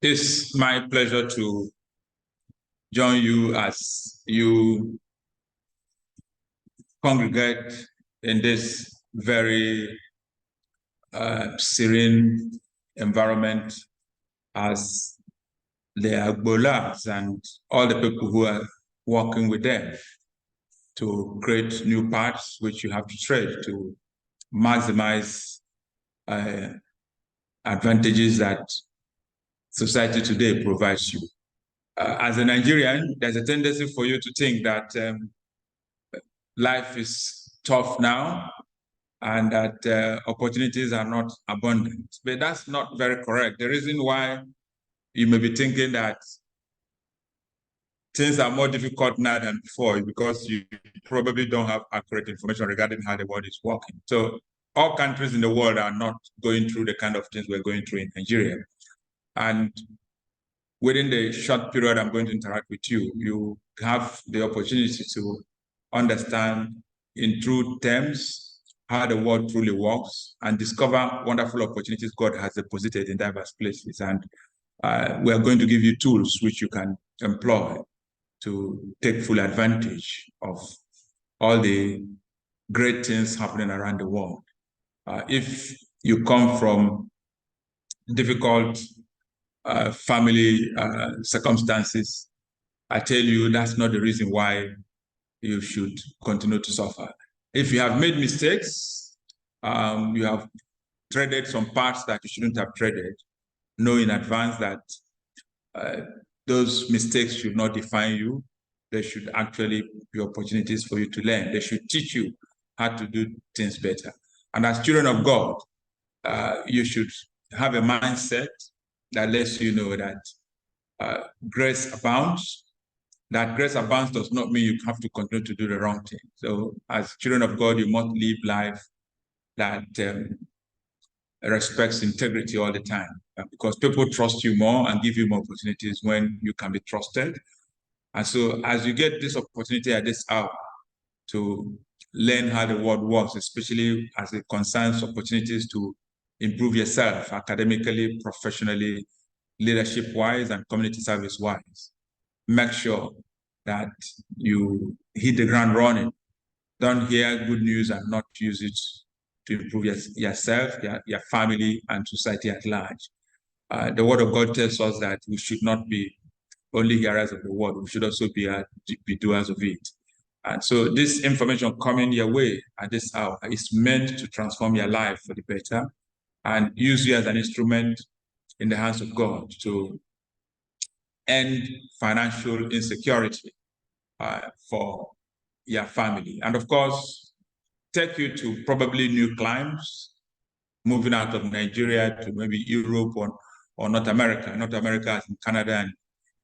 It's my pleasure to join you as you congregate in this very serene environment as the Agbolas and all the people who are working with them to create new paths which you have to tread to maximize advantages that society today provides you. As a Nigerian, there's a tendency for you to think that life is tough now and that opportunities are not abundant. But that's not very correct. The reason why you may be thinking that things are more difficult now than before is because you probably don't have accurate information regarding how the world is working. So all countries in the world are not going through the kind of things we're going through in Nigeria. And within the short period I'm going to interact with you, you have the opportunity to understand in true terms how the world truly works and discover wonderful opportunities God has deposited in diverse places. And we are going to give you tools which you can employ to take full advantage of all the great things happening around the world. If you come from difficult family circumstances, I tell you that's not the reason why you should continue to suffer. If you have made mistakes, you have treaded some paths that you shouldn't have treaded, know in advance that those mistakes should not define you. There should actually be opportunities for you to learn. They should teach you how to do things better. And as children of God, you should have a mindset that lets you know that grace abounds. That grace abounds does not mean you have to continue to do the wrong thing. So as children of God, you must live life that respects integrity all the time, because people trust you more and give you more opportunities when you can be trusted. And so as you get this opportunity at this hour to learn how the world works, especially as it concerns opportunities to improve yourself academically, professionally, leadership-wise, and community service-wise, make sure that you hit the ground running. Don't hear good news and not use it to improve yourself, your family, and society at large. The Word of God tells us that we should not be only hearers of the word, we should also be doers of it. And so this information coming your way at this hour is meant to transform your life for the better and use you as an instrument in the hands of God to end financial insecurity for your family. And of course, take you to probably new climes, moving out of Nigeria to maybe Europe or North America. North America as in Canada and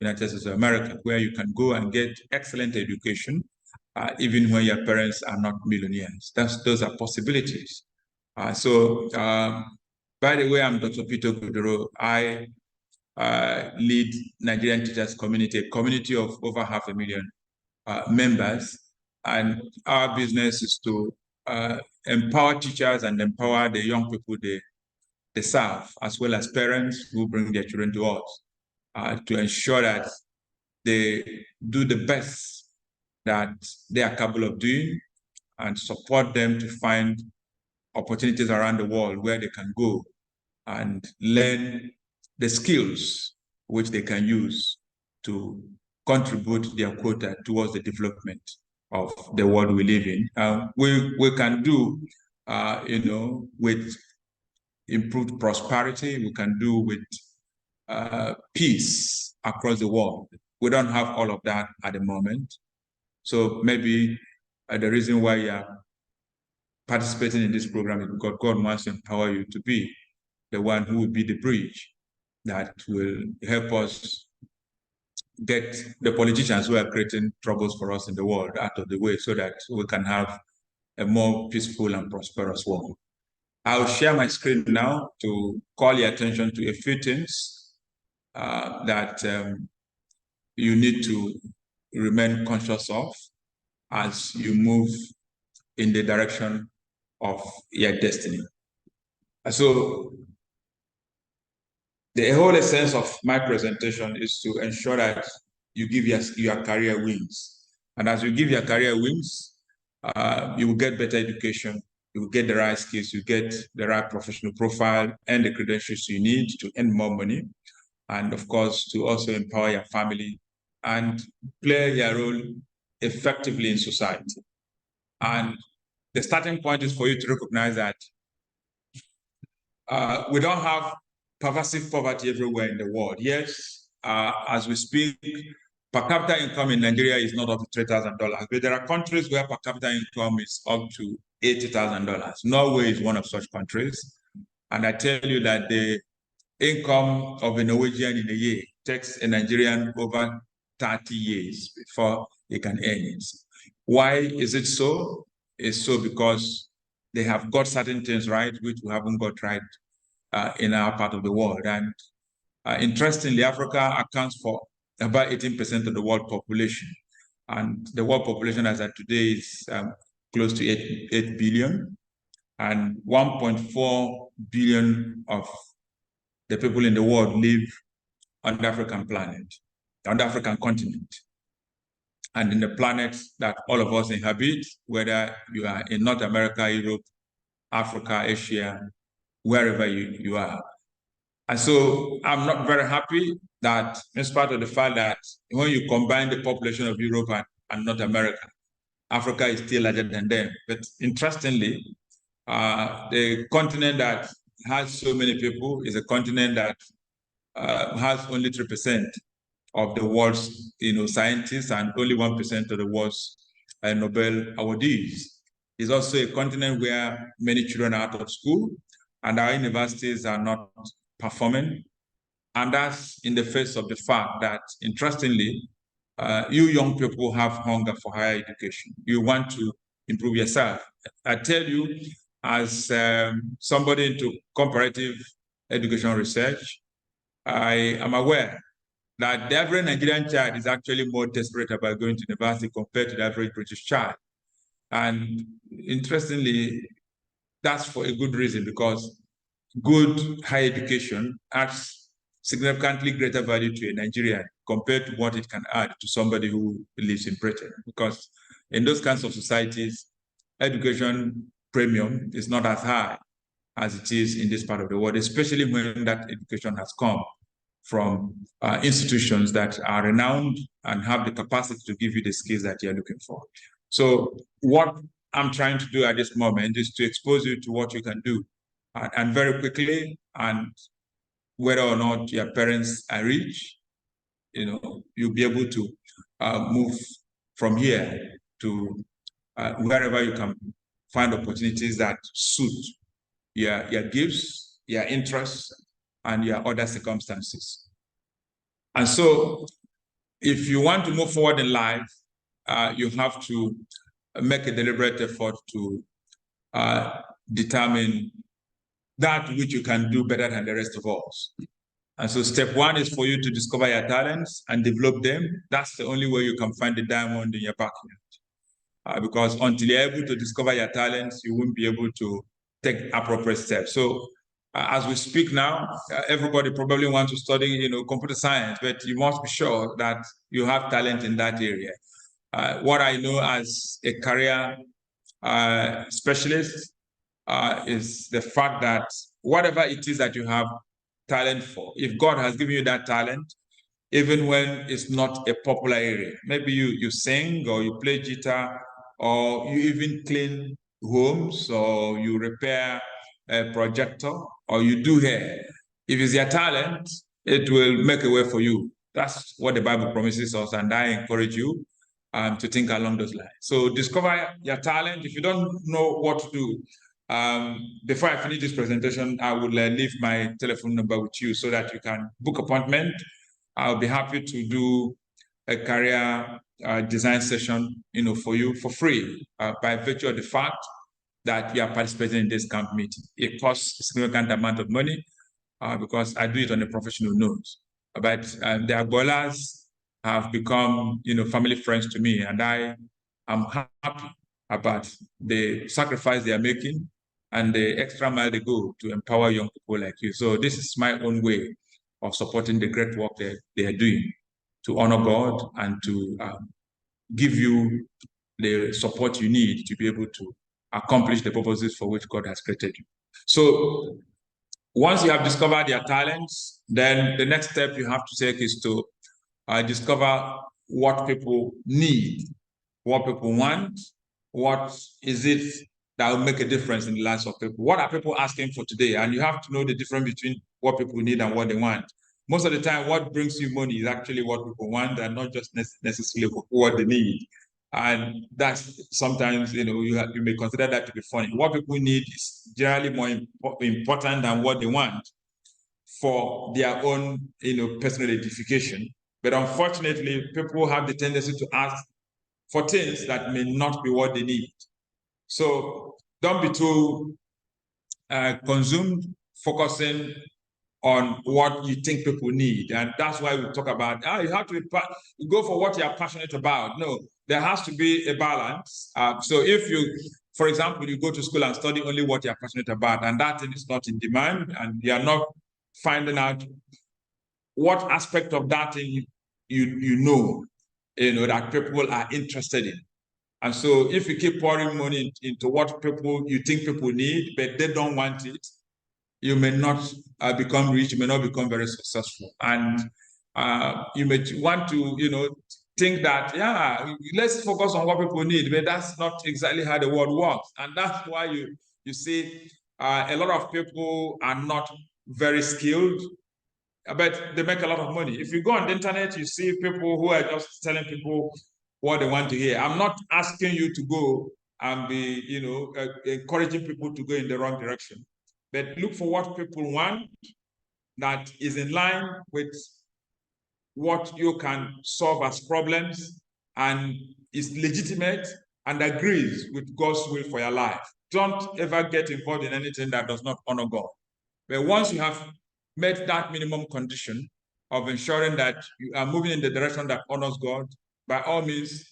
United States of America, where you can go and get excellent education, even when your parents are not millionaires. Those are possibilities. By the way, I'm Dr. Peter Kuduro. I lead Nigerian Teachers Community, a community of over 500,000 members. And our business is to empower teachers and empower the young people they serve, as well as parents who bring their children to us, to ensure that they do the best that they are capable of doing and support them to find opportunities around the world where they can go and learn the skills which they can use to contribute their quota towards the development of the world we live in. We can do, with improved prosperity, we can do with peace across the world. We don't have all of that at the moment. So maybe the reason why you're participating in this program is because God wants to empower you to be the one who will be the bridge that will help us get the politicians who are creating troubles for us in the world out of the way so that we can have a more peaceful and prosperous world. I'll share my screen now to call your attention to a few things that you need to remain conscious of as you move in the direction of your destiny. So the whole essence of my presentation is to ensure that you give your career wings. And as you give your career wings, you will get better education, you will get the right skills, you get the right professional profile and the credentials you need to earn more money. And of course, to also empower your family and play your role effectively in society. And the starting point is for you to recognize that we don't have pervasive poverty everywhere in the world. Yes, as we speak, per capita income in Nigeria is not up to $3,000, but there are countries where per capita income is up to $80,000. Norway is one of such countries. And I tell you that the income of a Norwegian in a year takes a Nigerian over 30 years before he can earn it. Why is it so? It's so because they have got certain things right, which we haven't got right in our part of the world. And interestingly, Africa accounts for about 18% of the world population. And the world population as of today is close to 8 billion. And 1.4 billion of the people in the world live on the African planet, on the African continent. And in the planets that all of us inhabit, whether you are in North America, Europe, Africa, Asia, wherever you are. And so I'm not very happy that, in spite of the fact that when you combine the population of Europe and North America, Africa is still larger than them. But interestingly, the continent that has so many people is a continent that has only 3% of the world's scientists and only 1% of the world's Nobel awardees. It's also a continent where many children are out of school and our universities are not performing. And that's in the face of the fact that, interestingly, you young people have hunger for higher education. You want to improve yourself. I tell you, as somebody into comparative education research, I am aware that the average Nigerian child is actually more desperate about going to university compared to the average British child. And interestingly, that's for a good reason, because good higher education adds significantly greater value to a Nigerian compared to what it can add to somebody who lives in Britain. Because in those kinds of societies, education premium is not as high as it is in this part of the world, especially when that education has come from institutions that are renowned and have the capacity to give you the skills that you're looking for. So what I'm trying to do at this moment is to expose you to what you can do, and very quickly, and whether or not your parents are rich, you'll be able to move from here to wherever you can find opportunities that suit your gifts, your interests, and your other circumstances. And so if you want to move forward in life, you have to make a deliberate effort to determine that which you can do better than the rest of us. And so step one is for you to discover your talents and develop them. That's the only way you can find the diamond in your backyard. Because until you're able to discover your talents, you won't be able to take appropriate steps. So as we speak now, everybody probably wants to study, computer science, but you must be sure that you have talent in that area. What I know as a career specialist is the fact that whatever it is that you have talent for, if God has given you that talent, even when it's not a popular area, maybe you sing or you play guitar or you even clean homes or you repair a projector or you do hair. If it's your talent, it will make a way for you. That's what the Bible promises us, and I encourage you to think along those lines. So discover your talent. If you don't know what to do, before I finish this presentation, I will leave my telephone number with you so that you can book appointment. I'll be happy to do a career design session, for you for free by virtue of the fact that you are participating in this camp meeting. It costs a significant amount of money because I do it on a professional note. But the Agbolas have become, family friends to me, and I am happy about the sacrifice they are making and the extra mile they go to empower young people like you. So this is my own way of supporting the great work they are doing to honor God and to give you the support you need to be able to accomplish the purposes for which God has created you. So once you have discovered your talents, then the next step you have to take is to discover what people need, what people want, what is it that will make a difference in the lives of people. What are people asking for today? And you have to know the difference between what people need and what they want. Most of the time, what brings you money is actually what people want and not just necessarily what they need. And that's sometimes, you may consider that to be funny. What people need is generally more important than what they want for their own, personal edification. But unfortunately, people have the tendency to ask for things that may not be what they need. So don't be too consumed focusing on what you think people need. And that's why we talk about, you have to go for what you're passionate about. No, there has to be a balance. So if you, for example, you go to school and study only what you're passionate about, and that thing is not in demand, and you're not finding out what aspect of that thing you know that people are interested in. And so if you keep pouring money into what you think people need, but they don't want it, you may not become rich, you may not become very successful. And you may want to, think that, let's focus on what people need, but that's not exactly how the world works. And that's why you see a lot of people are not very skilled, but they make a lot of money. If you go on the internet, you see people who are just telling people what they want to hear. I'm not asking you to go and be, encouraging people to go in the wrong direction. But look for what people want that is in line with what you can solve as problems and is legitimate and agrees with God's will for your life. Don't ever get involved in anything that does not honor God. But once you have met that minimum condition of ensuring that you are moving in the direction that honors God, by all means,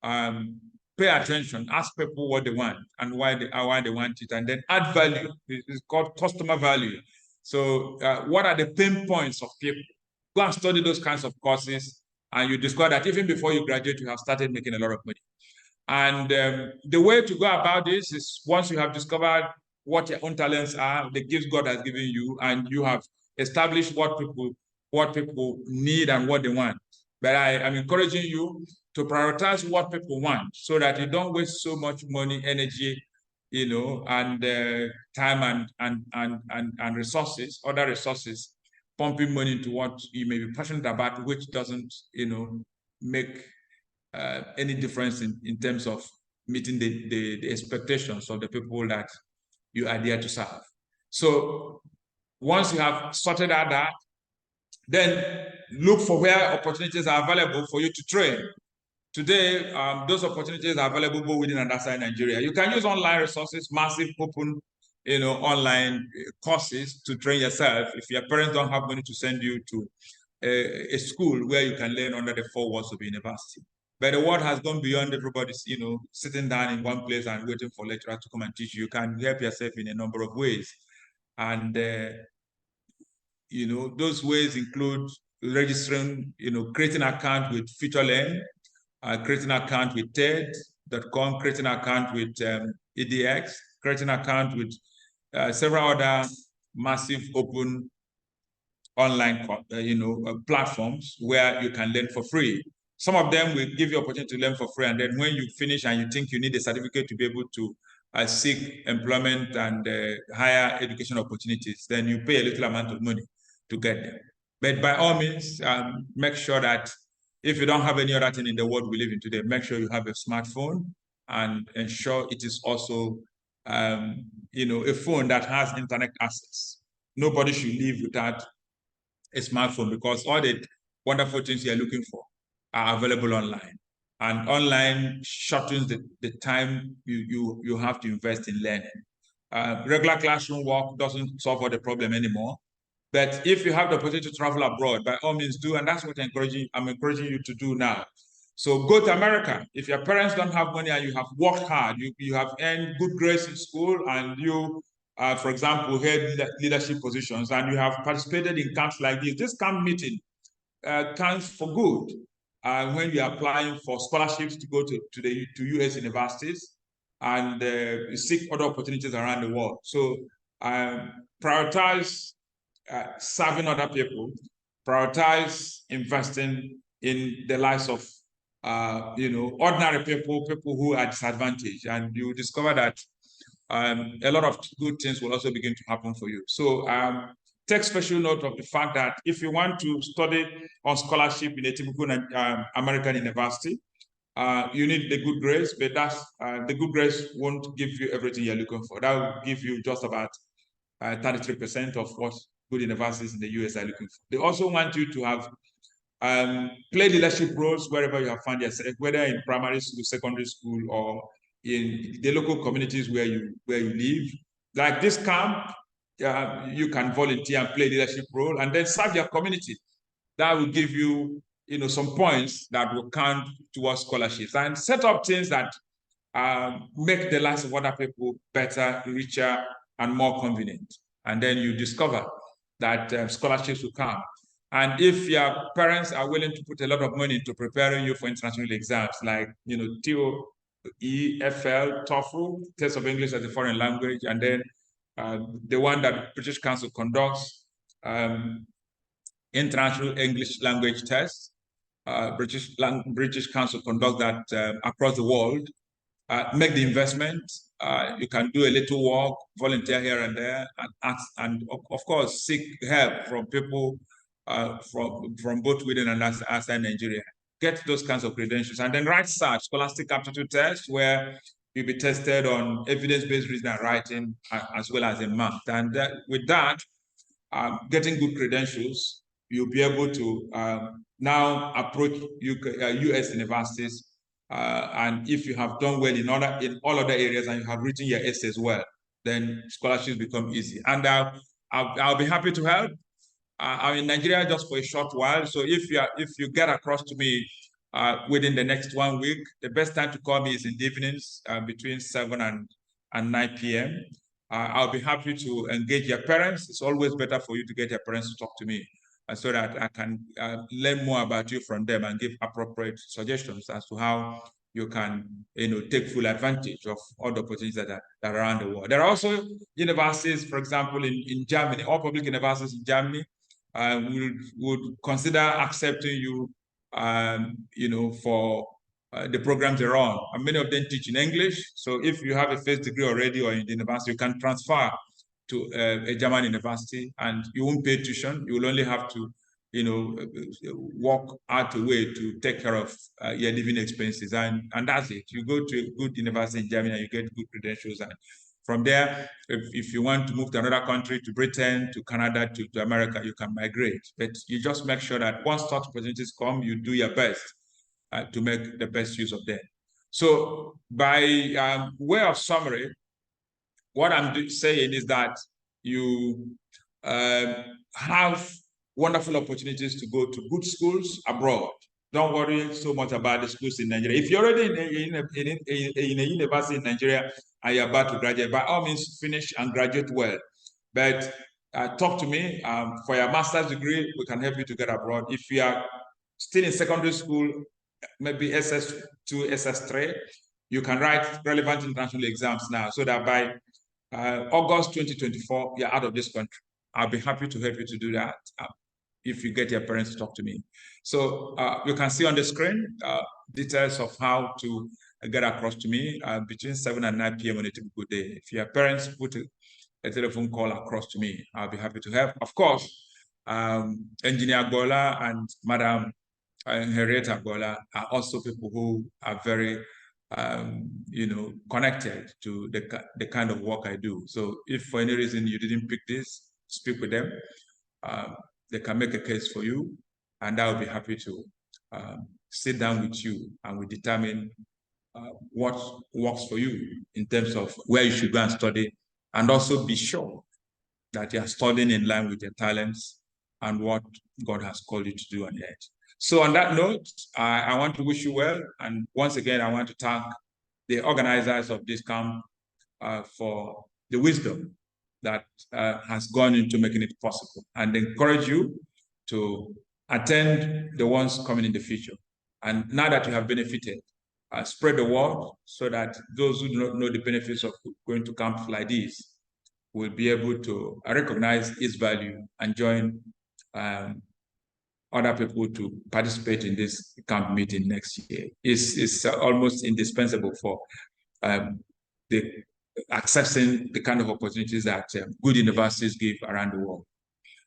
pay attention, ask people what they want and why they want it, and then add value. It's called customer value. So what are the pain points of people? Go and study those kinds of courses, and you discover that even before you graduate, you have started making a lot of money. And the way to go about this is once you have discovered what your own talents are, the gifts God has given you, and you have established what people need and what they want. But I am encouraging you to prioritize what people want so that you don't waste so much money, energy, and time and resources, other resources, pumping money into what you may be passionate about, which doesn't, make any difference in terms of meeting the expectations of the people that you are there to serve. So once you have sorted out that, then look for where opportunities are available for you to train. Today, those opportunities are available both within and outside Nigeria. You can use online resources, massive open, online courses to train yourself if your parents don't have money to send you to a school where you can learn under the four walls of a university. But the world has gone beyond everybody's, sitting down in one place and waiting for lecturers to come and teach you. You can help yourself in a number of ways. And, those ways include registering, creating an account with FutureLearn, creating an account with TED.com, creating an account with EDX, creating an account with several other massive open online, platforms where you can learn for free. Some of them will give you opportunity to learn for free, and then when you finish and you think you need a certificate to be able to seek employment and higher education opportunities, then you pay a little amount of money to get them. But by all means, make sure that if you don't have any other thing in the world we live in today, make sure you have a smartphone and ensure it is also, a phone that has internet access. Nobody should live without a smartphone because all the wonderful things you're looking for are available online. And online shortens the time you have to invest in learning. Regular classroom work doesn't solve all the problem anymore. But if you have the opportunity to travel abroad, by all means do, and that's what I'm encouraging you to do now. So go to America. If your parents don't have money and you have worked hard, you have earned good grades in school, and you for example, held leadership positions, and you have participated in camps like this camp meeting counts for good when you're applying for scholarships to go to US universities and seek other opportunities around the world. So prioritize serving other people, prioritize investing in the lives of ordinary people who are disadvantaged, and you discover that a lot of good things will also begin to happen for you. So take special note of the fact that if you want to study on scholarship in a typical American university, you need the good grades, but the good grades won't give you everything you're looking for. That will give you just about 33% of what good universities in the US are looking for. They also want you to have play leadership roles wherever you have found yourself, whether in primary school, secondary school, or in the local communities where you live. Like this camp, you can volunteer and play leadership role, and then serve your community. That will give you, some points that will count towards scholarships, and set up things that make the lives of other people better, richer, and more convenient. And then you discover that scholarships will come. And if your parents are willing to put a lot of money into preparing you for international exams, like TOEFL, TOEFL, Test of English as a Foreign Language, and then the one that British Council conducts, International English Language Test. British Council conducts that across the world. Make the investment. You can do a little work, volunteer here and there, and of course seek help from people from both within and outside Nigeria. Get those kinds of credentials, and then write such scholastic aptitude tests where you'll be tested on evidence-based reading and writing, as well as in math. And with that, getting good credentials, you'll be able to now approach US universities. And if you have done well in all other areas and you have written your essays well, then scholarships become easy. And I'll be happy to help. I'm in Nigeria just for a short while, so if you get across to me within the next 1 week, the best time to call me is in the evenings between 7 and 9 p.m. I'll be happy to engage your parents. It's always better for you to get your parents to talk to me, so that I can learn more about you from them and give appropriate suggestions as to how you can, take full advantage of all the opportunities that are around the world. There are also universities, for example, in Germany, all public universities in Germany would consider accepting you, for the programs they're on. And many of them teach in English. So if you have a first degree already or in the university, you can transfer to a German university, and you won't pay tuition. You will only have to, work out a way to take care of your living expenses, and that's it. You go to a good university in Germany and you get good credentials, and from there, if you want to move to another country, to Britain, to Canada, to America, you can migrate. But you just make sure that once such opportunities come, you do your best to make the best use of them. So by way of summary, what I'm saying is that you have wonderful opportunities to go to good schools abroad. Don't worry so much about the schools in Nigeria. If you're already in a university in Nigeria and you're about to graduate, by all means, finish and graduate well. But talk to me. For your master's degree, we can help you to get abroad. If you are still in secondary school, maybe SS2, SS3, you can write relevant international exams now, so that by August 2024, you're out of this country. I'll be happy to help you to do that if you get your parents to talk to me. So you can see on the screen details of how to get across to me between 7 and 9 p.m. on a typical day. If your parents put a telephone call across to me, I'll be happy to help. Of course, Engineer Gola and Madam Henrietta Gola are also people who are very connected to the kind of work I do. So if for any reason you didn't pick this, speak with them. They can make a case for you, and I will be happy to sit down with you, and we determine what works for you in terms of where you should go and study, and also be sure that you are studying in line with your talents and what God has called you to do on earth. So on that note, I want to wish you well. And once again, I want to thank the organizers of this camp for the wisdom that has gone into making it possible, and encourage you to attend the ones coming in the future. And now that you have benefited, spread the word so that those who do not know the benefits of going to camps like this will be able to recognize its value and join other people to participate in this camp meeting next year. It's almost indispensable for accessing the kind of opportunities that good universities give around the world.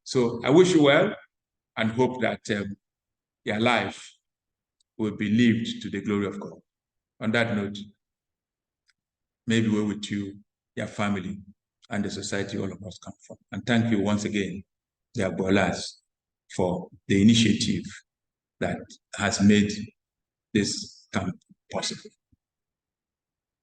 So I wish you well and hope that your life will be lived to the glory of God. On that note, may be well with you, your family, and the society all of us come from. And thank you once again, the Agbolas, for the initiative that has made this camp possible.